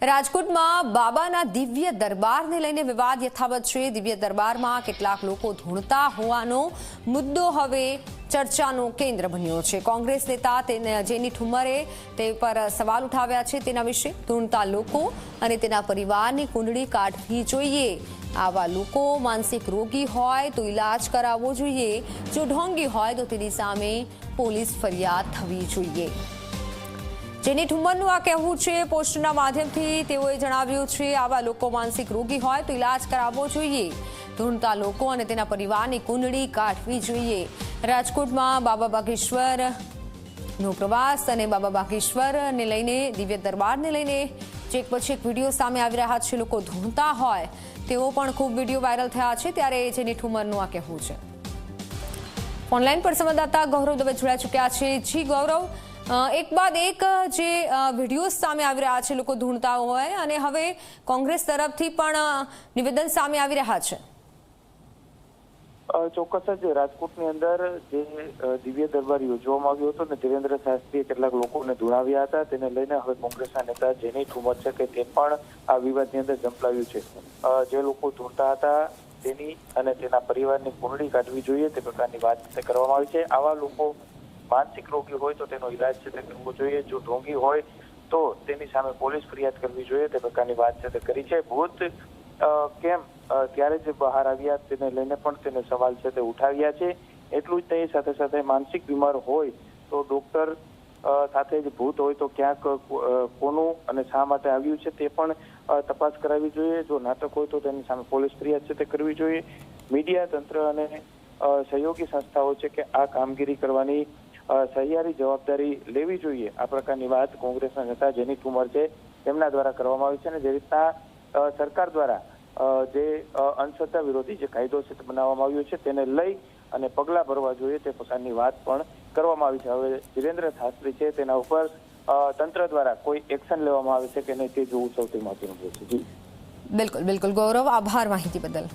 રાજકોટમાં બાબાના દિવ્ય દરબારને લઈને વિવાદ યથાવત છે। દિવ્ય દરબારમાં કેટલાક લોકો ધૂણતા હોવાનો મુદ્દો હવે ચર્ચાનું કેન્દ્ર બન્યો છે। કોંગ્રેસ નેતા જેની ઠુમ્મરે તે પર સવાલ ઉઠાવ્યા છે। તેના વિશે ધૂણતા લોકો અને તેના પરિવારની કુંડળી કાઢવી જોઈએ। આવા લોકો માનસિક રોગી હોય તો ઇલાજ કરાવવો જોઈએ। જો ઢોંગી હોય તો તેની સામે પોલીસ ફરિયાદ થવી જોઈએ। જેની ઠુમ્મરનું આ કહેવું છે। પોસ્ટના માધ્યમથી તેઓએ જણાવ્યું છે આવા લોકો માનસિક રોગી હોય તો ઇલાજ કરાવવો જોઈએ। ધૂણતા લોકો અને તેના પરિવારની કુંડળી કાઢવી જોઈએ। રાજકોટમાં બાબા બાગેશ્વરનો પ્રવાસ અને બાબા બાગેશ્વરને લઈને દિવ્ય દરબારને લઈને જે એક પછી એક વિડીયો સામે આવી રહ્યા છે। લોકો ધૂણતા હોય તેઓ પણ ખૂબ વિડીયો વાયરલ થયા છે। ત્યારે જેની ઠુમ્મરનું આ કહેવું છે। ઓનલાઈન પર સંવાદદાતા ગૌરવ દવે જોડાઈ ચૂક્યા છે। જી ગૌરવ, એક બાદ એક જે વિડીયો સામે આવી રહ્યા છે લોકો ધૂણતા હોય અને હવે કોંગ્રેસ તરફથી પણ નિવેદન સામે આવી રહ્યા છે। ચોક્કસ જ રાજકોટની અંદર જે દિવ્ય દરબાર યોજવામાં આવ્યો હતો ને ધીરેન્દ્ર શાસ્ત્રીએ કેટલાક લોકોને ધૂણાવ્યા હતા, તેને લઈને હવે કોંગ્રેસના નેતા જેની ઠુમ્મર છે કે તે પણ આ વિવાદની અંદર ઝંપલાવ્યું છે। જે લોકો ધૂણતા હતા તેની અને તેના પરિવારની કુંડળી કાઢવી જોઈએ તે પ્રકારની વાત કરવામાં આવી છે। આવા લોકો માનસિક રોગી હોય તો તેનો ઇલાજ છે તે કરવો જોઈએ। જો ઢોંગી હોય તો તેની સામે પોલીસ ફરિયાદ કરવી જોઈએ તે પ્રકારની વાત છે તે કરી છે। ભૂત કેમ ત્યારે જ બહાર આવ્યા તેને લઈને પણ તેને સવાલ છે તે ઉઠાવ્યા છે। એટલું જ નહીં, સાથે સાથે માનસિક બીમાર હોય તો ડોક્ટર સાથે જ ભૂત હોય તો ક્યાંક કોનું અને શા માટે આવ્યું છે તે પણ તપાસ કરાવવી જોઈએ। જો નાટક હોય તો તેની સામે પોલીસ ફરિયાદ છે તે કરવી જોઈએ। મીડિયા તંત્ર અને સહયોગી સંસ્થાઓ છે કે આ કામગીરી કરવાની સહિયારી જવાબદારી લેવી જોઈએ। આ પ્રકારની વાત કોંગ્રેસના નેતા જેની ઠુમ્મર છે તેમના દ્વારા કરવામાં આવી છે। અને જે રીતના સરકાર દ્વારા જે અંધશ્રદ્ધા વિરોધી જે કાયદો છે તે બનાવવામાં આવ્યો છે તેને લઈ અને પગલાં ભરવા જોઈએ તે પ્રકારની વાત પણ કરવામાં આવી છે। હવે ધીરેન્દ્ર શાસ્ત્રી છે તેના ઉપર તંત્ર દ્વારા કોઈ એક્શન લેવામાં આવે છે કે નહીં તે જોવું સૌથી મહત્વનું છે। બિલકુલ ગૌરવ, આભાર માહિતી બદલ।